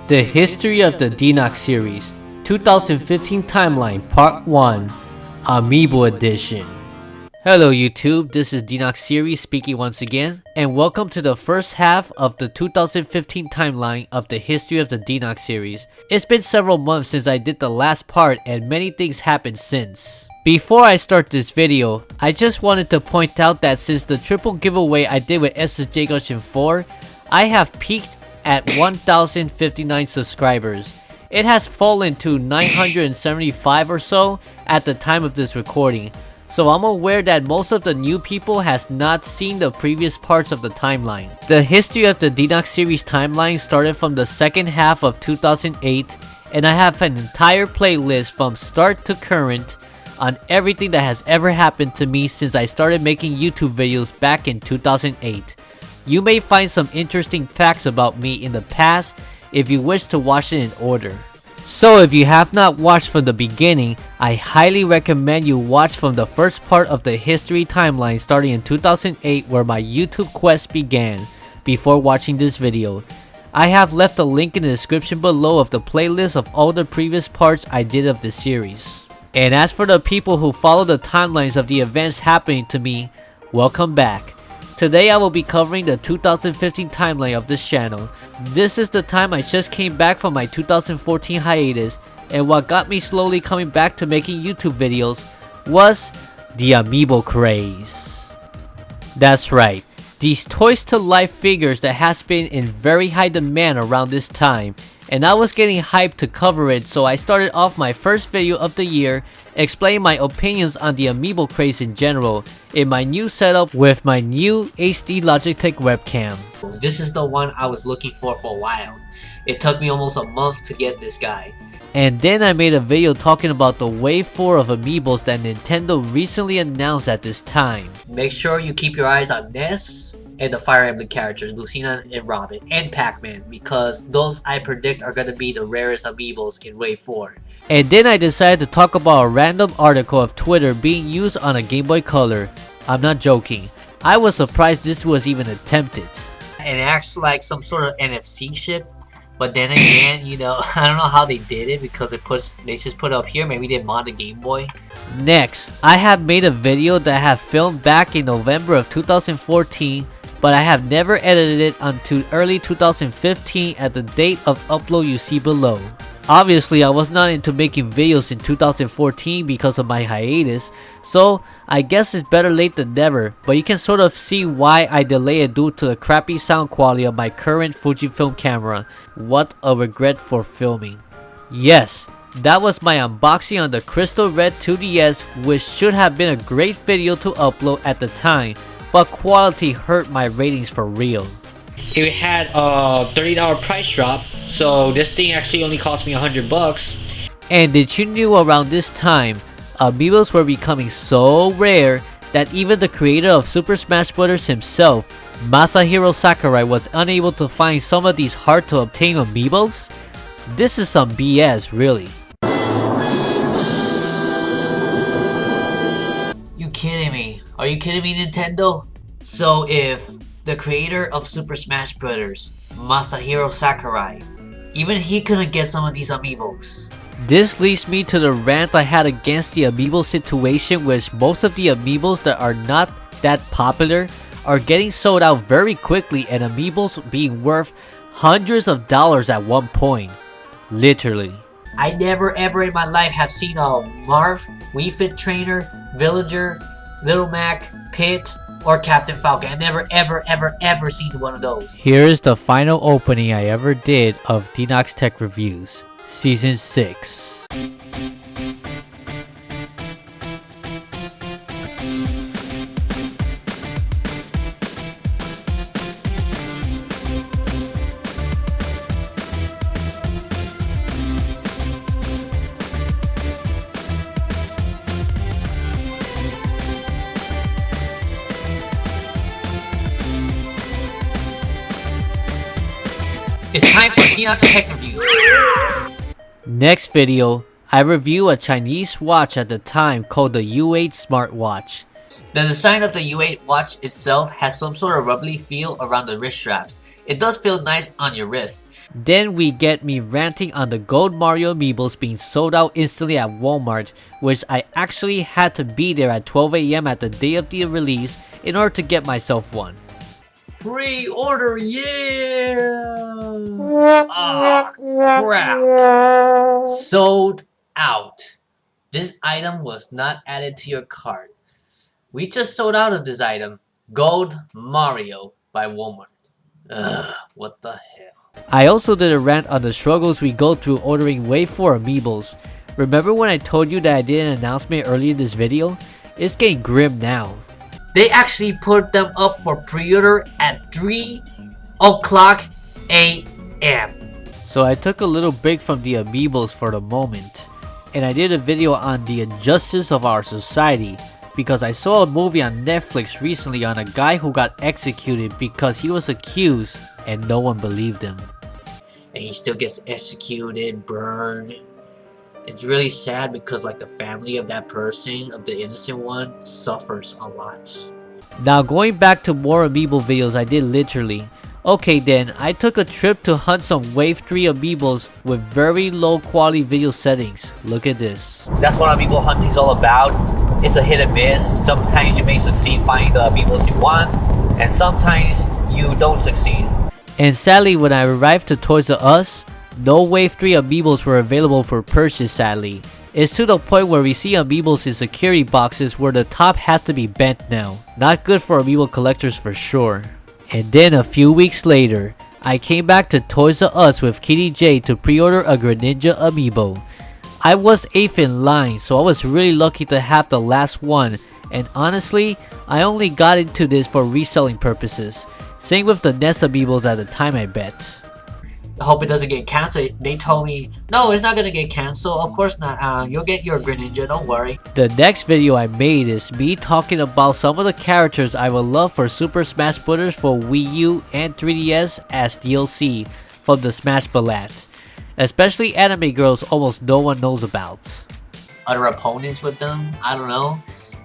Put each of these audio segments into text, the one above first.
The History of the Denoxseries 2015 Timeline Part 1 AMIIBO Edition. Hello YouTube, this is Denoxseries speaking once again, and welcome to the first half of the 2015 timeline of the History of the Denoxseries. It's been several months since I did the last part and many things happened since. Before I start this video, I just wanted to point out that since the triple giveaway I did with SSJ Gushin 4, I have peaked at 1,059 subscribers. It has fallen to 975 or so at the time of this recording, so I'm aware that most of the new people has not seen the previous parts of the timeline. The History of the Denoxseries timeline started from the second half of 2008, and I have an entire playlist from start to current on everything that has ever happened to me since I started making YouTube videos back in 2008. You may find some interesting facts about me in the past if you wish to watch it in order. So if you have not watched from the beginning, I highly recommend you watch from the first part of the history timeline starting in 2008 where my YouTube quest began before watching this video. I have left a link in the description below of the playlist of all the previous parts I did of this series. And as for the people who follow the timelines of the events happening to me, welcome back. Today I will be covering the 2015 timeline of this channel. This is the time I just came back from my 2014 hiatus, and what got me slowly coming back to making YouTube videos was the AMIIBO craze. That's right, these toys to life figures that has been in very high demand around this time, and I was getting hyped to cover it, so I started off my first video of the year explaining my opinions on the AMIIBO craze in general in my new setup with my new HD Logitech webcam. This is the one I was looking for a while. It took me almost a month to get this guy. And then I made a video talking about the wave 4 of Amiibos that Nintendo recently announced at this time. Make sure you keep your eyes on Ness and the Fire Emblem characters, Lucina and Robin, and Pac-Man, because those I predict are gonna be the rarest Amiibos in Wave 4. And then I decided to talk about a random article of Twitter being used on a Game Boy Color. I'm not joking. I was surprised this was even attempted. And it acts like some sort of NFC ship, but then again, you know, I don't know how they did it because they just put it up here. Maybe they mod the Game Boy. Next, I have made a video that I have filmed back in November of 2014, but I have never edited it until early 2015 at the date of upload you see below. Obviously, I was not into making videos in 2014 because of my hiatus, so I guess it's better late than never, but you can sort of see why I delay it due to the crappy sound quality of my current Fujifilm camera. What a regret for filming. Yes, that was my unboxing on the Crystal Red 2DS, which should have been a great video to upload at the time, but quality hurt my ratings for real. It had a $30 price drop, so this thing actually only cost me $100. And did you know around this time, Amiibos were becoming so rare that even the creator of Super Smash Bros. Himself, Masahiro Sakurai, was unable to find some of these hard to obtain Amiibos? This is some BS, really. You kidding me? Are you kidding me, Nintendo? So if the creator of Super Smash Bros., Masahiro Sakurai, even he couldn't get some of these Amiibos. This leads me to the rant I had against the Amiibo situation, which most of the Amiibos that are not that popular are getting sold out very quickly, and Amiibos being worth hundreds of dollars at one point. Literally. I never ever in my life have seen a Marv, Wii Fit Trainer, Villager, Little Mac, Pit, or Captain Falcon. I never ever seen one of those. Here is the final opening I ever did of Denox Tech Reviews, Season 6. It's time for Denox Tech Reviews. Next video, I review a Chinese watch at the time called the U8 smartwatch. The design of the U8 watch itself has some sort of rubbly feel around the wrist straps. It does feel nice on your wrist. Then we get me ranting on the gold Mario amiibos being sold out instantly at Walmart, which I actually had to be there at 12 AM at the day of the release in order to get myself one. Pre-order, yeah! Ah, crap. Sold out. This item was not added to your cart. We just sold out of this item. Gold Mario by Walmart. Ugh, what the hell. I also did a rant on the struggles we go through ordering Wave 4 amiibos. Remember when I told you that I did an announcement earlier in this video? It's getting grim now. They actually put them up for pre-order at 3 o'clock AM. So I took a little break from the amiibos for the moment, and I did a video on the injustice of our society because I saw a movie on Netflix recently on a guy who got executed because he was accused and no one believed him. And he still gets executed, burned. It's really sad because like the family of that person, of the innocent one, suffers a lot. Now going back to more amiibo videos I did literally. Okay then, I took a trip to hunt some Wave 3 amiibos with very low quality video settings. Look at this. That's what amiibo hunting is all about. It's a hit and miss. Sometimes you may succeed finding the amiibos you want, and sometimes you don't succeed. And sadly, when I arrived to Toys R Us, no Wave 3 amiibos were available for purchase sadly. It's to the point where we see amiibos in security boxes where the top has to be bent now. Not good for amiibo collectors for sure. And then a few weeks later, I came back to Toys R Us with Kitty J to pre-order a Greninja amiibo. I was 8th in line, so I was really lucky to have the last one, and honestly, I only got into this for reselling purposes. Same with the NES amiibos at the time, I bet. I hope it doesn't get cancelled. They told me, no, it's not gonna get cancelled. Of course not. You'll get your Greninja, don't worry. The next video I made is me talking about some of the characters I would love for Super Smash Bros. For Wii U and 3DS as DLC from the Smash Bros. Especially anime girls almost no one knows about. Other opponents with them, I don't know.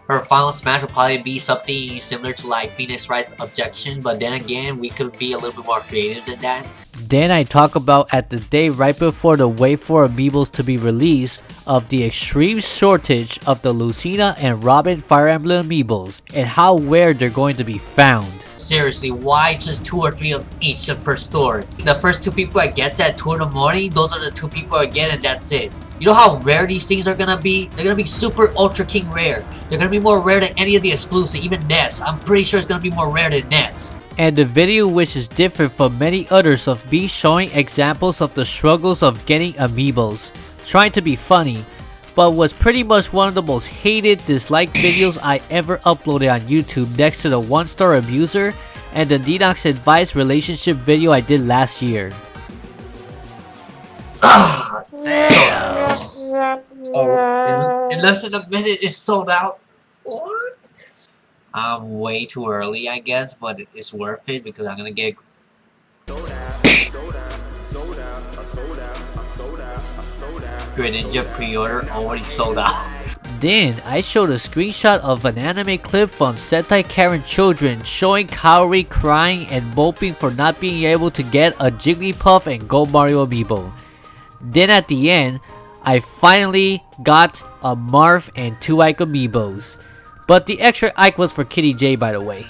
Her final smash will probably be something similar to like Phoenix Wright's Objection, but then again, we could be a little bit more creative than that. Then I talk about at the day right before the Wave 4 amiibos to be released of the extreme shortage of the Lucina and Robin Fire Emblem amiibos and how rare they're going to be found. Seriously, why just 2 or 3 of each per store? The first 2 people I get at 2 in the morning, those are the 2 people I get and that's it. You know how rare these things are gonna be? They're gonna be super ultra king rare. They're gonna be more rare than any of the exclusive, even NES. I'm pretty sure it's gonna be more rare than NES. And the video, which is different from many others, of me showing examples of the struggles of getting amiibos, trying to be funny, but was pretty much one of the most hated, disliked videos I ever uploaded on YouTube next to the 1-star abuser and the Denox advice relationship video I did last year. In less than a minute, it's sold out. What? I'm way too early, I guess, but it's worth it because I'm gonna get. Greninja pre-order already sold out. Then I showed a screenshot of an anime clip from Sentai Karen Children showing Kaori crying and moping for not being able to get a Jigglypuff and Gold Mario amiibo. Then at the end, I finally got a Marth and 2 Ike amiibos. But the extra Ike was for Kitty J, by the way.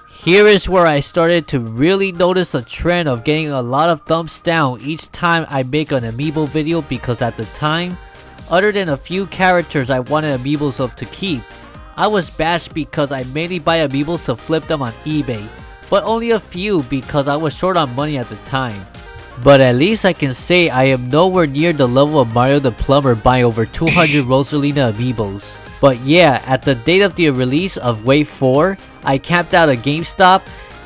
Here is where I started to really notice a trend of getting a lot of thumbs down each time I make an amiibo video, because at the time, other than a few characters I wanted amiibos of to keep, I was bashed because I mainly buy amiibos to flip them on eBay, but only a few because I was short on money at the time. But at least I can say I am nowhere near the level of Mario the Plumber buying over 200 Rosalina amiibos. But yeah, at the date of the release of Wave 4, I camped out at GameStop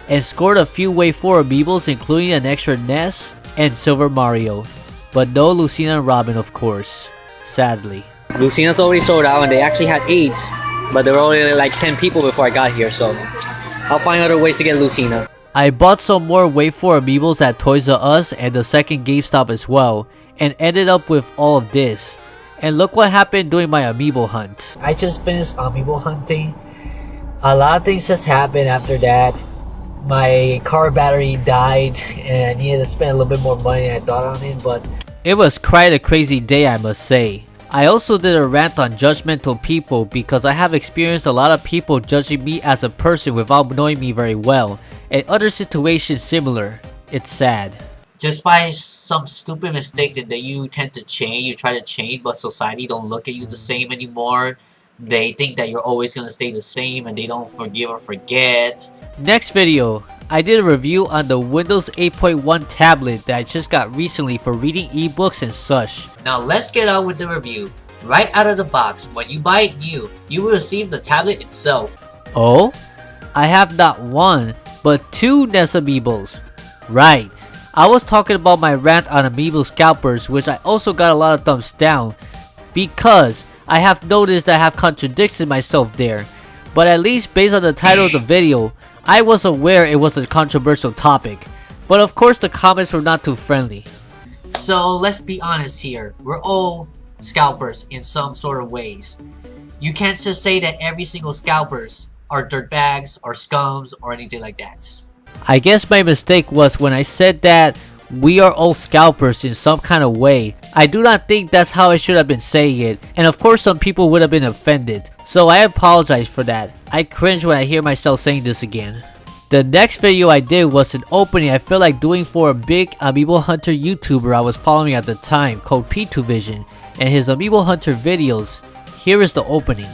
and scored a few Wave 4 amiibos, including an extra NES and Silver Mario. But no Lucina and Robin, of course. Sadly. Lucina's already sold out and they actually had 8, but there were only like 10 people before I got here, so I'll find other ways to get Lucina. I bought some more Wave 4 amiibos at Toys R Us and the second GameStop as well, and ended up with all of this. And look what happened during my amiibo hunt. I just finished amiibo hunting. A lot of things just happened after that. My car battery died and I needed to spend a little bit more money than I thought on it, but It was quite a crazy day, I must say. I also did a rant on judgmental people because I have experienced a lot of people judging me as a person without knowing me very well, and other situations similar. It's sad. just by some stupid mistake that you tend to change, you try to change, but society don't look at you the same anymore. They think that you're always gonna stay the same and they don't forgive or forget. Next video, I did a review on the Windows 8.1 tablet that I just got recently for reading ebooks and such. Now let's get on with the review. Right out of the box, when you buy it new, you will receive the tablet itself. Oh? I have not one, but two NES Amiibos. Right. I was talking about my rant on Amiibo scalpers, which I also got a lot of thumbs down, because I have noticed I have contradicted myself there. But at least based on the title of the video, I was aware it was a controversial topic. But of course the comments were not too friendly. So let's be honest here, we're all scalpers in some sort of ways. You can't just say that every single scalpers are dirtbags or scums or anything like that. I guess my mistake was when I said that we are all scalpers in some kind of way. I do not think that's how I should have been saying it, and of course some people would have been offended. So I apologize for that. I cringe when I hear myself saying this again. The next video I did was an opening I feel like doing for a big Amiibo Hunter YouTuber I was following at the time called P2 Vision and his Amiibo Hunter videos. Here is the opening.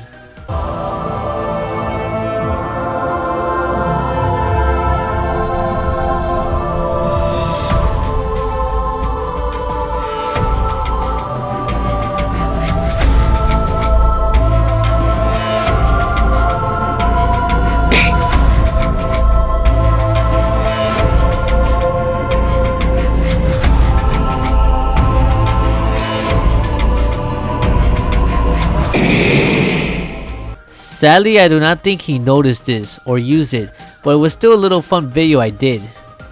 Sadly, I do not think he noticed this or used it, but it was still a little fun video I did.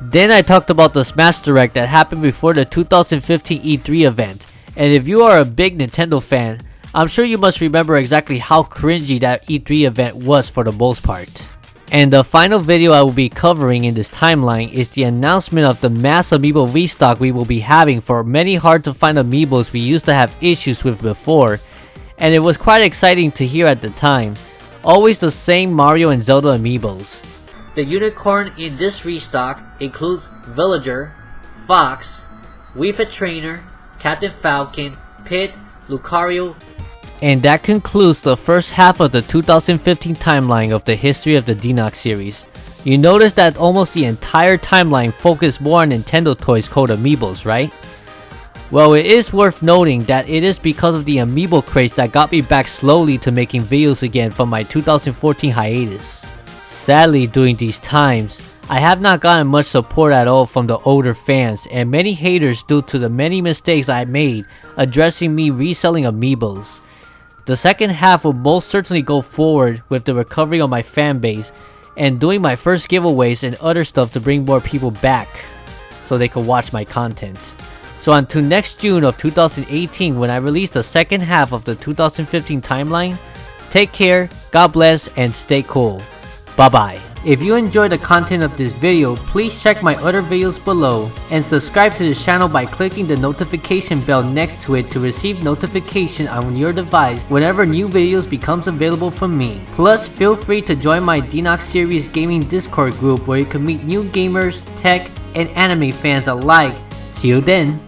Then I talked about the Smash Direct that happened before the 2015 E3 event, and if you are a big Nintendo fan, I'm sure you must remember exactly how cringy that E3 event was for the most part. And the final video I will be covering in this timeline is the announcement of the mass Amiibo restock we will be having for many hard to find Amiibos we used to have issues with before, and it was quite exciting to hear at the time. Always the same Mario and Zelda Amiibos. The unicorn in this restock includes Villager, Fox, Wii Fit Trainer, Captain Falcon, Pit, Lucario. And that concludes the first half of the 2015 timeline of the history of the Denox series. You notice that almost the entire timeline focused more on Nintendo toys called Amiibos, right? Well, it is worth noting that it is because of the AMIIBO craze that got me back slowly to making videos again from my 2014 hiatus. Sadly, during these times, I have not gotten much support at all from the older fans and many haters due to the many mistakes I made addressing me reselling Amiibos. The second half will most certainly go forward with the recovery of my fan base and doing my first giveaways and other stuff to bring more people back so they could watch my content. So until next June of 2018 when I release the second half of the 2015 timeline, take care, God bless, and stay cool. Bye bye. If you enjoyed the content of this video, please check my other videos below and subscribe to the channel by clicking the notification bell next to it to receive notification on your device whenever new videos becomes available from me. Plus, feel free to join my Denox series gaming Discord group where you can meet new gamers, tech, and anime fans alike. See you then.